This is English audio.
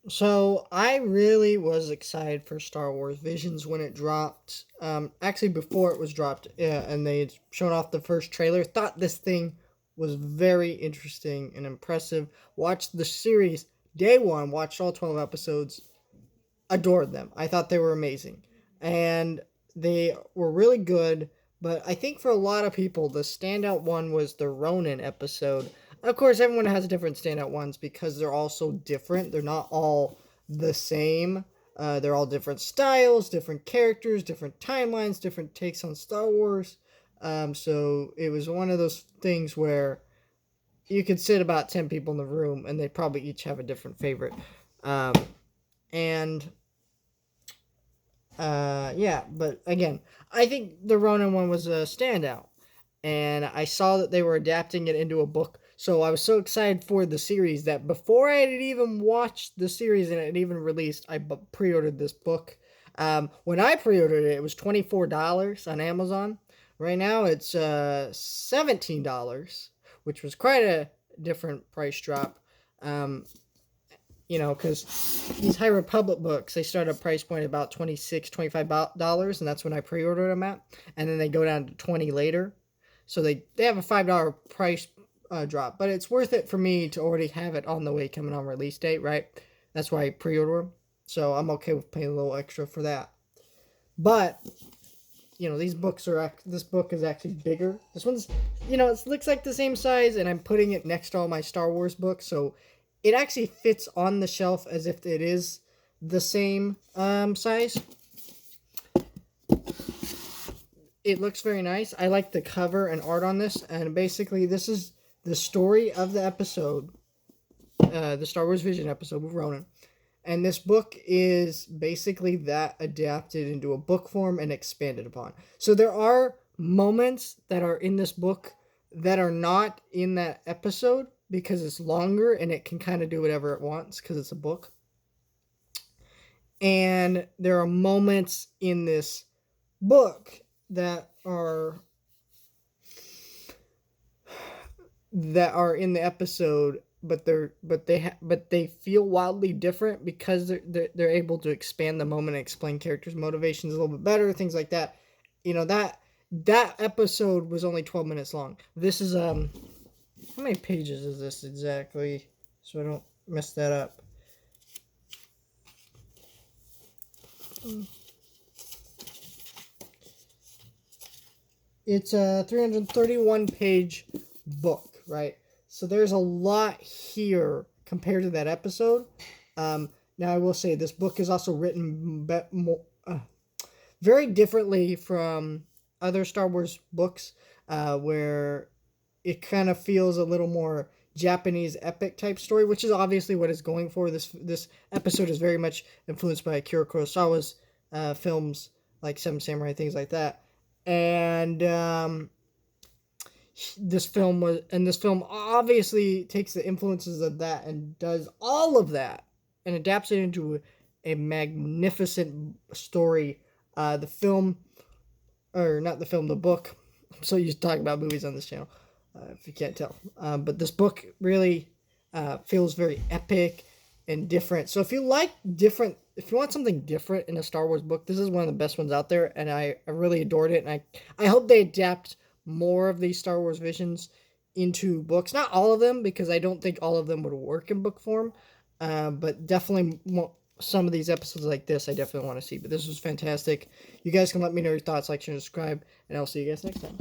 So I really was excited for Star Wars Visions when it dropped. Actually, before it was dropped, and they had shown off the first trailer. Thought this thing was very interesting and impressive. Watched the series day one. Watched all 12 episodes. Adored them. I thought they were amazing, and they were really good. But I think for a lot of people, the standout one was the Ronin episode. Of course, everyone has different standout ones because they're all so different. They're not all the same. They're all different styles, different characters, different timelines, different takes on Star Wars. So it was one of those things where you could sit about 10 people in the room and they probably each have a different favorite. Um, and yeah, but again, I think the Ronin one was a standout, and I saw that they were adapting it into a book. So I was so excited for the series that before I had even watched the series and it had even released, I pre-ordered this book. When I pre-ordered it, it was $24 on Amazon. Right now, it's $17, which was quite a different price drop. Um, because these High Republic books, they start at a price point about $26, $25, and that's when I pre-ordered them at, and then they go down to 20 later. So they have a $5 price drop, but it's worth it for me to already have it on the way coming on release date, right? That's why I pre-order them. So I'm okay with paying a little extra for that. But this book is actually bigger. This one's, it looks like the same size, and I'm putting it next to all my Star Wars books, so it actually fits on the shelf as if it is the same size. It looks very nice. I like the cover and art on this, and basically this is the story of the episode, the Star Wars Vision episode with Ronan. And this book is basically that adapted into a book form and expanded upon. So there are moments that are in this book that are not in that episode because it's longer and it can kind of do whatever it wants because it's a book. And there are moments in this book that are in the episode, but they feel wildly different because they're able to expand the moment and explain characters' motivations a little bit better, things like that. That episode was only 12 minutes long. This is how many pages is this exactly? So I don't mess that up. It's a 331 page book, right? So there's a lot here compared to that episode. Now I will say this book is also written very differently from other Star Wars books, where it kind of feels a little more Japanese epic type story, which is obviously what it's going for. This episode is very much influenced by Akira Kurosawa's films like Seven Samurai, things like that. And this film obviously takes the influences of that and does all of that and adapts it into a magnificent story. The film, or not the film, the book. I'm so used to talking about movies on this channel, if you can't tell. But this book really feels very epic and different. So if you want something different in a Star Wars book, this is one of the best ones out there, and I really adored it. And I hope they adapt more of these Star Wars visions into books. Not all of them, because I don't think all of them would work in book form, but definitely some of these episodes like this I definitely want to see. But this was fantastic. You guys can let me know your thoughts, like, share, and subscribe, and I'll see you guys next time.